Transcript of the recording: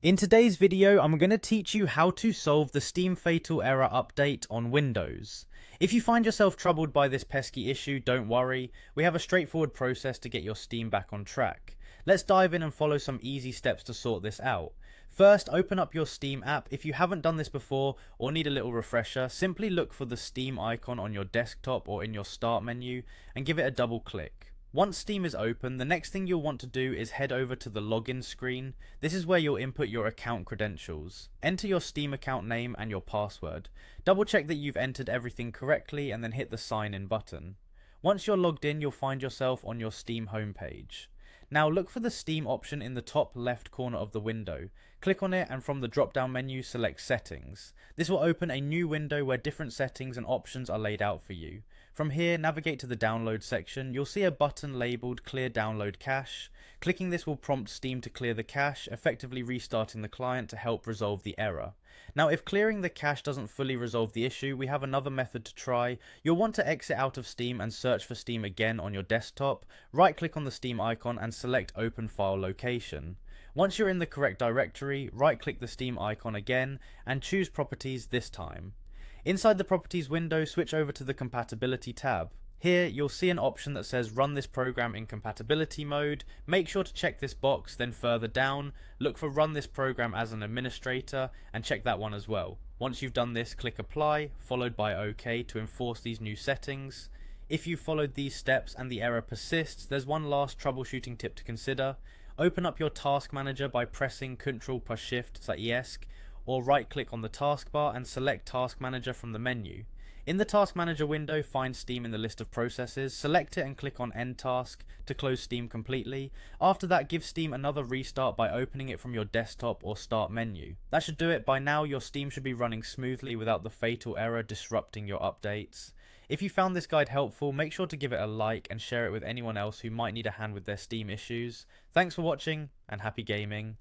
In today's video, I'm going to teach you how to solve the Steam Fatal Error update on Windows. If you find yourself troubled by this pesky issue, don't worry, we have a straightforward process to get your Steam back on track. Let's dive in and follow some easy steps to sort this out. First, open up your Steam app. If you haven't done this before or need a little refresher, simply look for the Steam icon on your desktop or in your start menu and give it a double click. Once Steam is open, the next thing you'll want to do is head over to the login screen. This is where you'll input your account credentials. Enter your Steam account name and your password. Double check that you've entered everything correctly and then hit the sign in button. Once you're logged in, you'll find yourself on your Steam homepage. Now look for the Steam option in the top left corner of the window. Click on it and from the drop down menu select settings. This will open a new window where different settings and options are laid out for you. From here, navigate to the download section. You'll see a button labelled clear download cache. Clicking this will prompt Steam to clear the cache, effectively restarting the client to help resolve the error. Now if clearing the cache doesn't fully resolve the issue, we have another method to try. You'll want to exit out of Steam and search for Steam again on your desktop. Right click on the Steam icon and select open file location. Once you're in the correct directory, right click the Steam icon again and choose properties this time. Inside the properties window, switch over to the compatibility tab. Here you'll see an option that says run this program in compatibility mode. Make sure to check this box, then further down look for run this program as an administrator and check that one as well. Once you've done this, click apply followed by OK to enforce these new settings. If you've followed these steps and the error persists, there's one last troubleshooting tip to consider. Open up your task manager by pressing Ctrl+Shift-ESC or right click on the taskbar and select Task Manager from the menu. In the Task Manager window, find Steam in the list of processes, select it and click on End Task to close Steam completely. After that, give Steam another restart by opening it from your desktop or start menu. That should do it. By now your Steam should be running smoothly without the fatal error disrupting your updates. If you found this guide helpful, make sure to give it a like and share it with anyone else who might need a hand with their Steam issues. Thanks for watching and happy gaming.